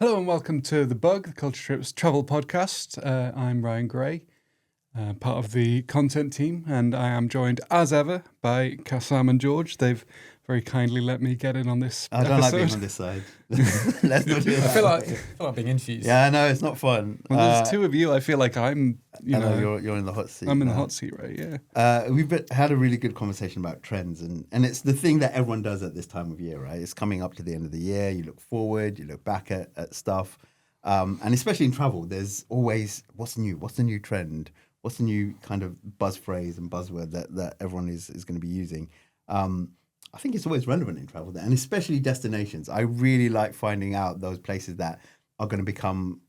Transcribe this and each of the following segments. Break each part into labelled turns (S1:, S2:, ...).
S1: Hello and welcome to The Bug, the Culture Trips travel podcast. I'm Ryan Gray, part of the content team, and I am joined as ever by Cassam and George. They've very kindly let me get in on this
S2: I don't
S1: episode.
S2: like being on this side. Let's not do that.
S3: I feel like being interviewed.
S2: Yeah, I know, it's not fun.
S1: Well, there's two of you. I feel like I'm,
S2: I know you're in the hot seat.
S1: I'm in
S2: now.
S1: the hot seat, right? Yeah.
S2: We've had a really good conversation about trends, and it's the thing that everyone does at this time of year, right? It's coming up to the end of the year. You look forward, you look back at stuff. And especially in travel, there's always what's new? What's the new trend? What's the new kind of buzz phrase and buzzword that everyone is going to be using? I think it's always relevant in travel, and especially destinations. I really like finding out those places that are going to become,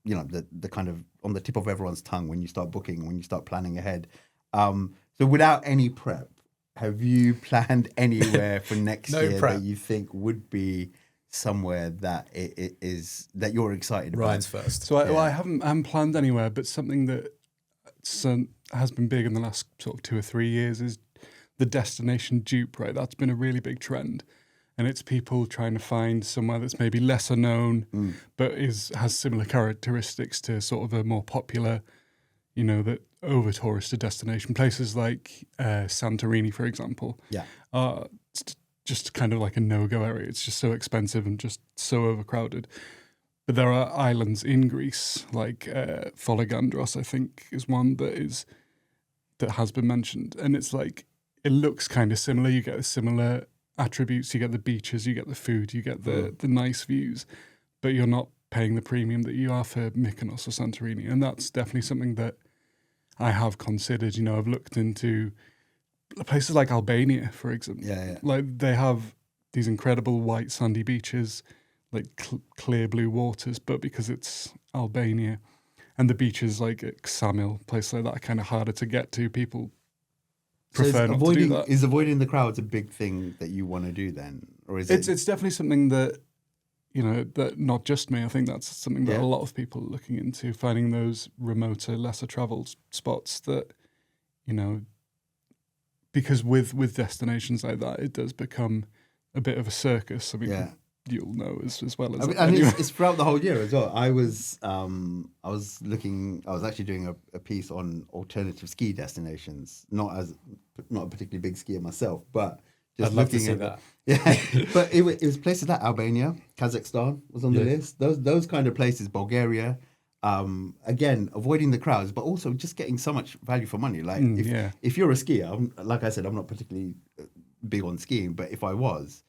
S2: the kind of on the tip of everyone's tongue when you start booking, when you start planning ahead. So without any prep, have you planned anywhere for next year
S3: prep.
S2: that you think would be somewhere that it is that you're excited about?
S3: Ryan's first.
S1: So I haven't planned anywhere, but something that has been big in the last sort of 2 or 3 years is the destination dupe, right? That's been a really big trend. And it's people trying to find somewhere that's maybe lesser known, but has similar characteristics to sort of a more popular, that over-touristed destination. Places like Santorini, for example, are just kind of like a no-go area. It's just so expensive and just so overcrowded. But there are islands in Greece, like Folegandros, I think, is one that has been mentioned. And it's like, it looks kind of similar. You get similar attributes. You get the beaches, you get the food, you get the nice views, but you're not paying the premium that you are for Mykonos or Santorini. And that's definitely something that I have considered. I've looked into places like Albania, for example.
S2: Yeah.
S1: Like they have these incredible white sandy beaches, like clear blue waters, but because it's Albania and the beaches like at Cassam, places like that are kind of harder to get to, people prefer not to do that.
S2: Is avoiding the crowds a big thing that you want to do then? Or is
S1: It's definitely something that, that not just me, I think that's something that a lot of people are looking into, finding those remoter, lesser traveled spots that, because with destinations like that, it does become a bit of a circus. I mean, you'll know as well as
S2: it's throughout the whole year as well. I was actually doing a piece on alternative ski destinations, not a particularly big skier myself, but just
S3: I'd love
S2: looking
S3: to see
S2: at
S3: that.
S2: Yeah, but it was places like Albania, Kazakhstan was on the list. Those kind of places, Bulgaria. Again, avoiding the crowds, but also just getting so much value for money. Like if you're a skier, like I said, I'm not particularly big on skiing, but if I was,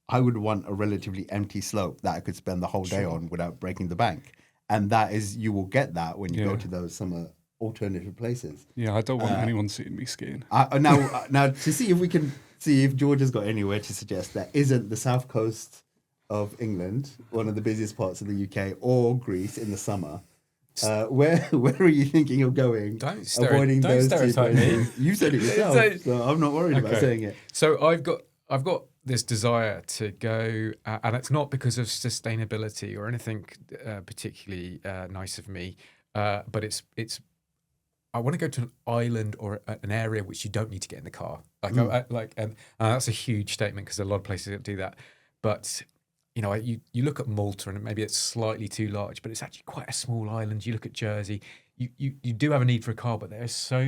S2: I would want a relatively empty slope that I could spend the whole day on without breaking the bank. And you will get that when you go to those summer alternative places.
S1: Yeah, I don't want anyone seeing me skiing.
S2: Now to see if George has got anywhere to suggest that isn't the south coast of England, one of the busiest parts of the UK, or Greece in the summer. Where are you thinking of going?
S3: Don't
S2: avoiding those
S3: stereotype me.
S2: You said it yourself, so I'm not worried about saying it.
S3: So I've got this desire to go, and it's not because of sustainability or anything particularly nice of me, but it's I want to go to an island or an area which you don't need to get in the car. And that's a huge statement because a lot of places don't do that. But you look at Malta and maybe it's slightly too large, but it's actually quite a small island. You look at Jersey, you do have a need for a car, but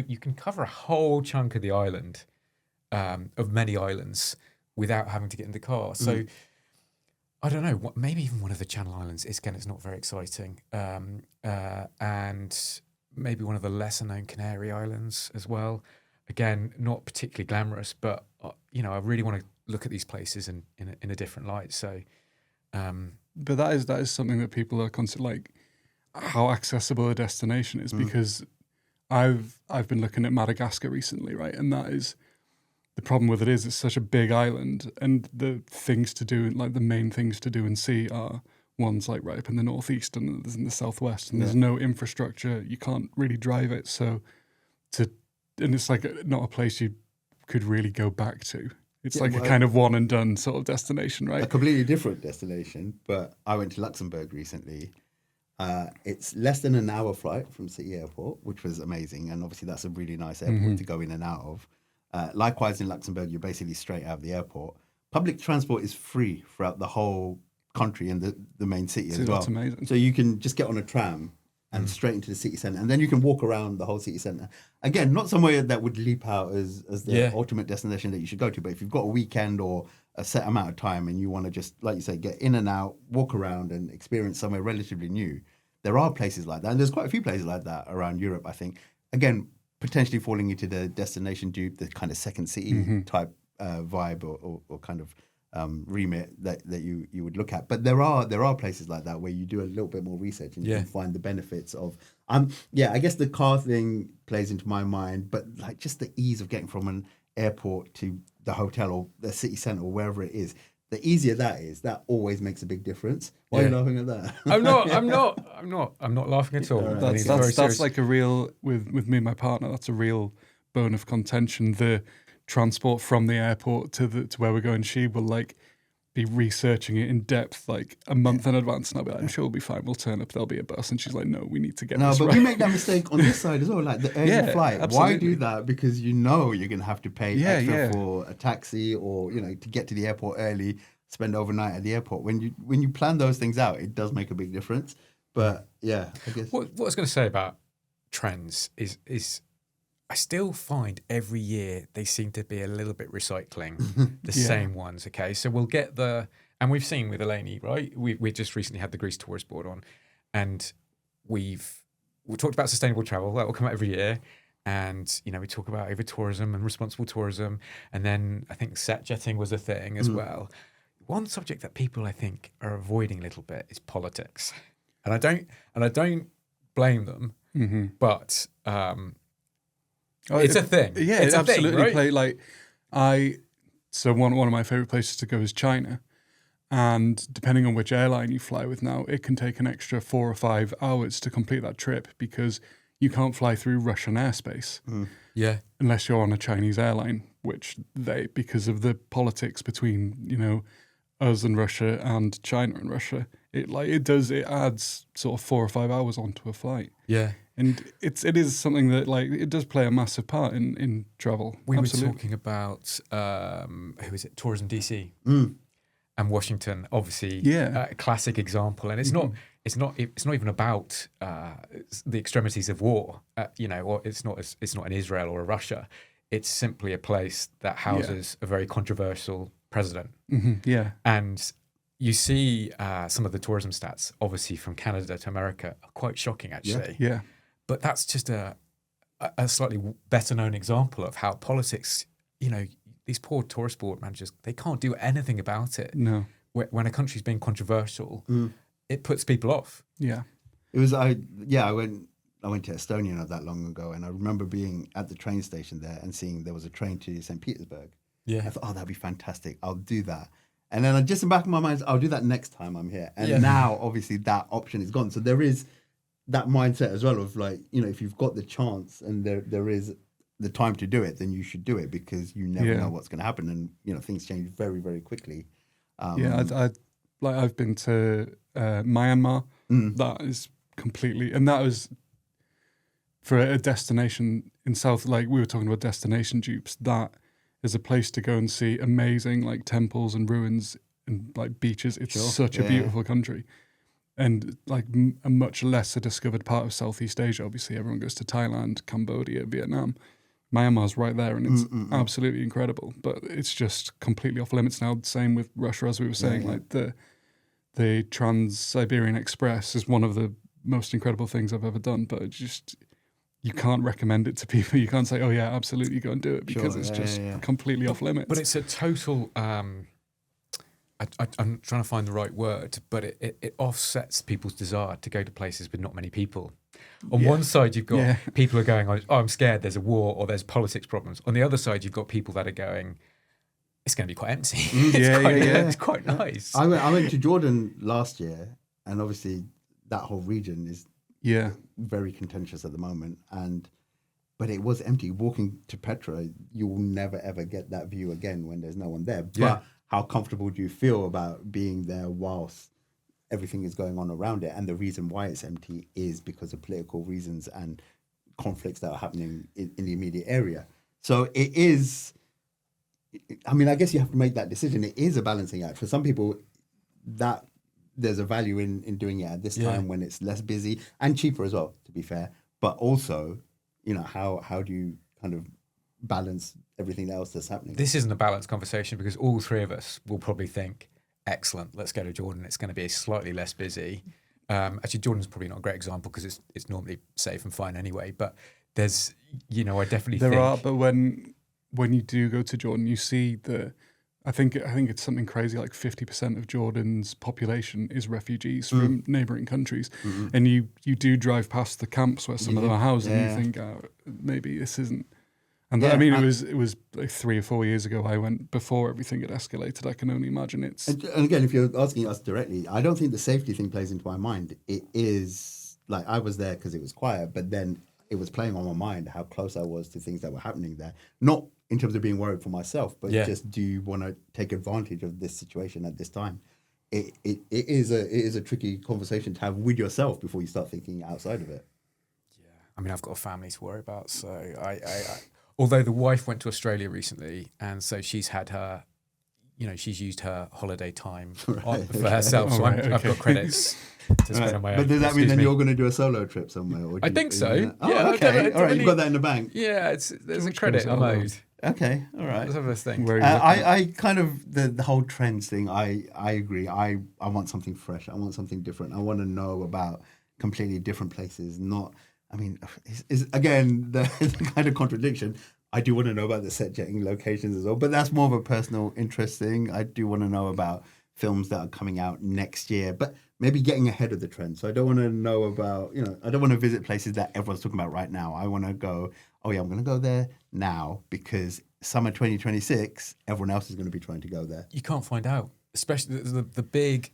S3: you can cover a whole chunk of the island, of many islands, without having to get in the car. So I don't know, maybe even one of the Channel Islands. It's not very exciting. And maybe one of the lesser known Canary Islands as well. Again, not particularly glamorous, but I really want to look at these places in a different light. So,
S1: but that is something that people are constantly like how accessible a destination is, because I've been looking at Madagascar recently, right? And that is the problem with it is it's such a big island, and the things to do, like the main things to do and see are ones like right up in the northeast and there's in the southwest, and there's no infrastructure. You can't really drive it, and it's like not a place you could really go back to. It's a kind of one and done sort of destination, right?
S2: A completely different destination, but I went to Luxembourg recently. It's less than an hour flight from City Airport, which was amazing. And obviously that's a really nice airport to go in and out of. Likewise in Luxembourg, you're basically straight out of the airport. Public transport is free throughout the whole country and the main city
S1: See,
S2: as well.
S1: that's amazing.
S2: So you can just get on a tram and straight into the city centre, and then you can walk around the whole city centre. Again, not somewhere that would leap out as the ultimate destination that you should go to, but if you've got a weekend or a set amount of time and you want to just, like you say, get in and out, walk around and experience somewhere relatively new, there are places like that. And there's quite a few places like that around Europe, I think. Again, potentially falling into the destination dupe, the kind of second city type vibe or kind of remit that you would look at. But there are places like that where you do a little bit more research and you can find the benefits of I guess the car thing plays into my mind, but like just the ease of getting from an airport to the hotel or the city centre or wherever it is, the easier that is, that always makes a big difference. Why are you laughing at that?
S3: I'm not laughing at all.
S2: Right.
S1: That's like a real, with me and my partner, that's a real bone of contention. The transport from the airport to where we're going, she will like be researching it in depth like a month in advance, and I'll be like, I'm sure we'll be fine, we'll turn up, there'll be a bus, and she's like, no, we need to get this
S2: but
S1: right.
S2: we make that mistake on this side as well, like the early flight.
S1: Absolutely.
S2: Why do that? Because you know you're going to have to pay extra for a taxi or, to get to the airport early, spend overnight at the airport. When you plan those things out, it does make a big difference. But yeah, I guess.
S3: What I was going to say about trends is I still find every year they seem to be a little bit recycling the same ones. Okay, so we'll get and we've seen with Eleni, right? We just recently had the Greece Tourist Board on, and we talked about sustainable travel. That will come out every year, and we talk about over tourism and responsible tourism, and then I think set jetting was a thing as well. One subject that people I think are avoiding a little bit is politics, and I don't blame them, but. It's a thing.
S1: Yeah,
S3: it's
S1: it
S3: a
S1: absolutely
S3: thing, right?
S1: So one of my favorite places to go is China, and depending on which airline you fly with now, it can take an extra 4 or 5 hours to complete that trip because you can't fly through Russian airspace.
S3: Yeah,
S1: unless you're on a Chinese airline, which because of the politics between us and Russia and China and Russia, it adds sort of 4 or 5 hours onto a flight.
S3: Yeah.
S1: And it is something that it does play a massive part in travel.
S3: We
S1: Absolutely.
S3: were talking about who is it? Tourism DC and Washington, obviously, a classic example. And it's not even about the extremities of war, or it's not in Israel or a Russia. It's simply a place that houses a very controversial president. And you see some of the tourism stats, obviously from Canada to America, are quite shocking, actually.
S1: Yeah.
S3: But that's just a slightly better known example of how politics, these poor tourist board managers, they can't do anything about it.
S1: No.
S3: When a country's being controversial, it puts people off.
S1: Yeah.
S2: It was I went to Estonia not that long ago, and I remember being at the train station there and seeing there was a train to St. Petersburg.
S3: Yeah.
S2: I thought, that'd be fantastic. I'll do that. And then just in the back of my mind, I'll do that next time I'm here. And now, obviously, that option is gone. So there is that mindset as well of if you've got the chance and there is the time to do it, then you should do it because you never know what's going to happen. And, things change very, very quickly.
S1: I've been to Myanmar. That is completely, and that was for a destination in South, we were talking about destination dupes, that is a place to go and see amazing temples and ruins and beaches. It's such a beautiful country. And a much lesser discovered part of Southeast Asia. Obviously, everyone goes to Thailand, Cambodia, Vietnam. Myanmar's right there, and it's absolutely incredible. But it's just completely off limits now. Same with Russia, as we were saying. The Trans-Siberian Express is one of the most incredible things I've ever done. But it's just, you can't recommend it to people. You can't say, "Oh yeah, absolutely go and do it," because it's just completely off limits.
S3: But it's a total. I'm trying to find the right word, but it offsets people's desire to go to places with not many people. On one side, you've got people who are going, "Oh, I'm scared. There's a war or there's politics problems." On the other side, you've got people that are going, "It's going to be quite empty. It's quite nice."
S2: I went to Jordan last year, and obviously that whole region is very contentious at the moment. But it was empty. Walking to Petra, you will never ever get that view again when there's no one there. But how comfortable do you feel about being there whilst everything is going on around it? And the reason why it's empty is because of political reasons and conflicts that are happening in the immediate area. So it is, I guess you have to make that decision. It is a balancing act. For some people, that there's a value in doing it at this time when it's less busy and cheaper as well, to be fair. But also, how do you kind of balance everything else that's happening?
S3: This isn't a balanced conversation because all three of us will probably think, excellent, let's go to Jordan. It's going to be slightly less busy. Actually, Jordan's probably not a great example because it's normally safe and fine anyway. But there's, I definitely
S1: there
S3: think...
S1: are, but when you do go to Jordan, you see I think it's something crazy, like 50% of Jordan's population is refugees from neighbouring countries. And you do drive past the camps where some of them are housed and you think, maybe this isn't. And it was like 3 or 4 years ago I went before everything had escalated. I can only imagine it's...
S2: And again, if you're asking us directly, I don't think the safety thing plays into my mind. It is, like, I was there because it was quiet, but then it was playing on my mind how close I was to things that were happening there. Not in terms of being worried for myself, but just, do you want to take advantage of this situation at this time? It is a tricky conversation to have with yourself before you start thinking outside of it.
S3: Yeah, I mean, I've got a family to worry about, so I although the wife went to Australia recently, and so she's had her, she's used her holiday time for herself. So I've got credits to spend on my own.
S2: But does that mean then you're going to do a solo trip somewhere? Or
S3: I think so.
S2: Yeah, okay. All right, you've got that in the bank.
S3: Yeah, there's a credit I'm owed.
S2: Okay, all right.
S3: Let's have this thing.
S2: I kind of, the whole trends thing, I agree. I want something fresh. I want something different. I want to know about completely different places. Again, the kind of contradiction. I do want to know about the set jetting locations as well, but that's more of a personal interest thing. I do want to know about films that are coming out next year, but maybe getting ahead of the trend. So I don't want to know about, I don't want to visit places that everyone's talking about right now. I want to go, I'm going to go there now because summer 2026, everyone else is going to be trying to go there.
S3: You can't find out, especially the big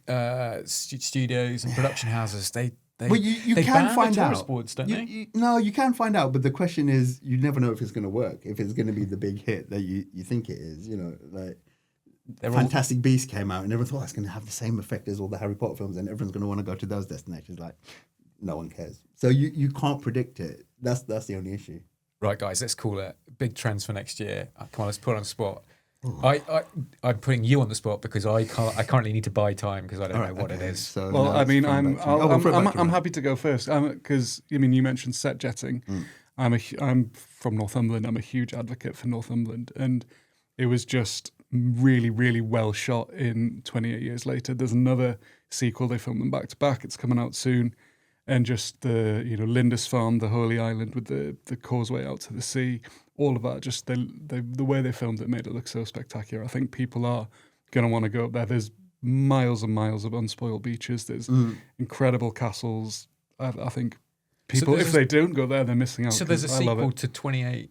S3: studios and production houses.
S2: Well, you can find out.
S3: Boards, don't they?
S2: No, you can find out, but the question is, you never know if it's going to work, if it's going to be the big hit that you think it is. Like Fantastic Beasts came out, and everyone thought it's going to have the same effect as all the Harry Potter films, and everyone's going to want to go to those destinations. Like, no one cares. So you can't predict it. That's the only issue.
S3: Right, guys, let's call it big trends for next year. Come on, let's put it on the spot. I'm putting you on the spot because I currently need to buy time because I don't know what it is.
S2: So
S1: well, I mean, I'm happy to go first because you mentioned set jetting. I'm from Northumberland. I'm a huge advocate for Northumberland, and it was just really, really well shot. In 28 years later, there's another sequel. They filmed them back to back. It's coming out soon. And just the Lindisfarne, the Holy Island with the causeway out to the sea, all of that. Just the way they filmed it made it look so spectacular. I think people are going to want to go up there. There's miles and miles of unspoiled beaches. There's incredible castles. I think people, if they don't go there, they're missing out.
S3: So there's a sequel to 28.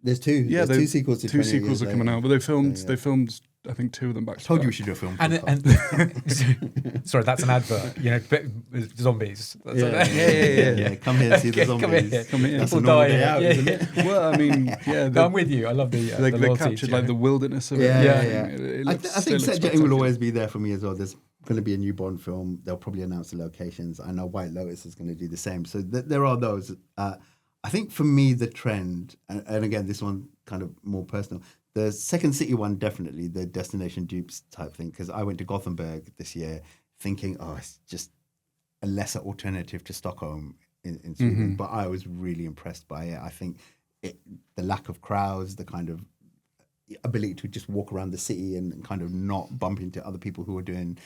S2: There's two.
S1: Yeah,
S2: there's two sequels.
S1: Two sequels are coming out, but they filmed. I think 2 of them back to back.
S2: Told you we should do a film.
S3: And sorry, that's an advert. Zombies.
S2: Yeah. Come here and see the zombies.
S3: Come here.
S2: That's
S3: People
S2: a normal
S3: die.
S2: day out, isn't it?
S1: Well, I mean, yeah.
S3: I'm with you. I love the
S1: they captured like the wilderness of it.
S2: Yeah. I think set jetting will always be there for me as well. There's going to be a new Bond film. They'll probably announce the locations. I know White Lotus is going to do the same. So there are those. I think for me, the trend, and again, this one kind of more personal, the Second City one, definitely the destination dupes type thing, because I went to Gothenburg this year thinking, it's just a lesser alternative to Stockholm in Sweden. But I was really impressed by it. I think the lack of crowds, the kind of ability to just walk around the city and kind of not bump into other people who are doing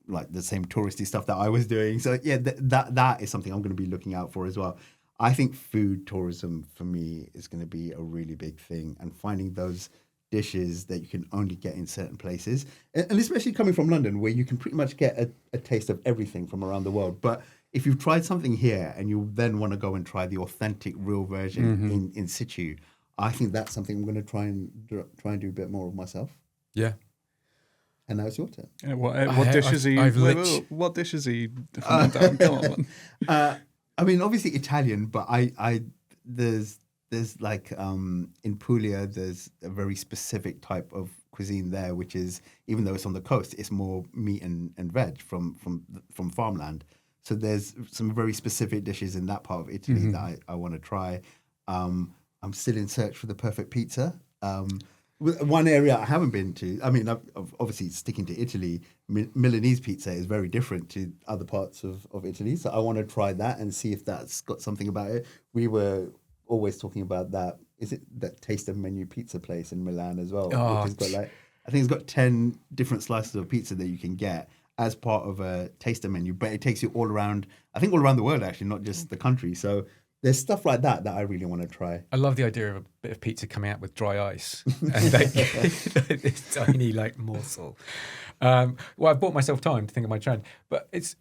S2: like the same touristy stuff that I was doing. So yeah, that is something I'm going to be looking out for as well. I think food tourism for me is going to be a really big thing, and finding those dishes that you can only get in certain places, and especially coming from London, where you can pretty much get a taste of everything from around the world. But if you've tried something here and you then want to go and try the authentic, real version in situ, I think that's something I'm going to try and do a bit more of myself.
S3: Yeah.
S2: And now it's your turn.
S1: Yeah, what dishes are you? What dishes are you? Come on.
S2: I mean, obviously Italian, but there's like in Puglia, there's a very specific type of cuisine there, which is, even though it's on the coast, it's more meat and veg from farmland. So there's some very specific dishes in that part of Italy that I want to try. I'm still in search for the perfect pizza. One area I haven't been to, I mean, I've obviously sticking to Italy, Milanese pizza is very different to other parts of Italy. So I want to try that and see if that's got something about it. We were always talking about that. Is it that Taste of Menu pizza place in Milan as well?
S3: Oh,
S2: Which has got like, I think it's got 10 different slices of pizza that you can get as part of a taster menu, but it takes you all around, I think all around the world actually, not just the country. So there's stuff like that I really want to try.
S3: I love the idea of a bit of pizza coming out with dry ice and like this tiny like morsel. Well, I've bought myself time to think of my trend, but it's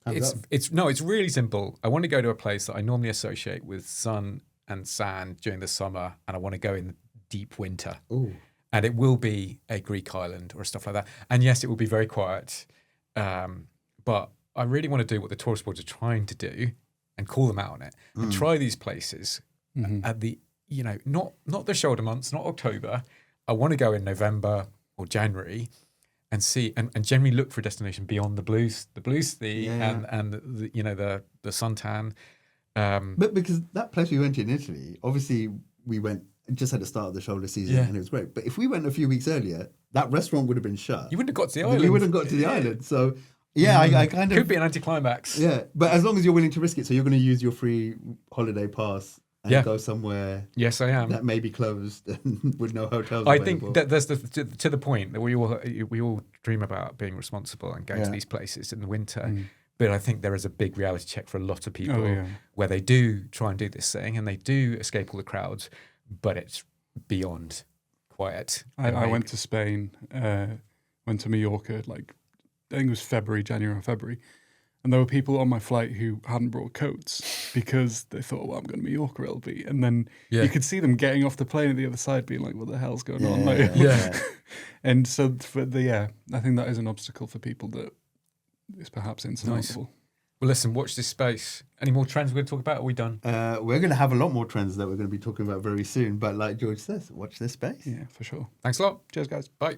S3: really simple. I want to go to a place that I normally associate with sun and sand during the summer, and I want to go in the deep winter.
S2: Ooh.
S3: And it will be a Greek island or stuff like that. And yes, it will be very quiet. But I really want to do what the tourist boards are trying to do and call them out on it and try these places at the, not the shoulder months, not October. I want to go in November or January and see and generally look for a destination beyond the blue sea and the suntan.
S2: But because that place we went to in Italy, obviously we went just at the start of the shoulder season and it was great. But if we went a few weeks earlier, that restaurant would have been shut.
S3: You wouldn't have got to the island.
S2: We wouldn't have got to the island. So I kind of
S3: could be an anticlimax.
S2: Yeah, but as long as you're willing to risk it, so you're going to use your free holiday pass and go somewhere.
S3: Yes, I am.
S2: That may be closed and with no hotels.
S3: I
S2: available.
S3: think that that's to the point that we all dream about being responsible and going to these places in the winter. But I think there is a big reality check for a lot of people where they do try and do this thing and they do escape all the crowds, but it's beyond quiet.
S1: I went to Spain, went to Mallorca, like I think it was January or February. And there were people on my flight who hadn't brought coats because they thought, well, I'm going to Mallorca, it'll be. And then you could see them getting off the plane at the other side being like, what the hell's going on? And so, I think that is an obstacle for people that is perhaps insurmountable.
S3: Nice. Well, listen, watch this space. Any more trends we're going to talk about? Are we done?
S2: We're going to have a lot more trends that we're going to be talking about very soon. But like George says, watch this space.
S1: Yeah, for sure.
S3: Thanks a lot.
S1: Cheers, guys.
S3: Bye.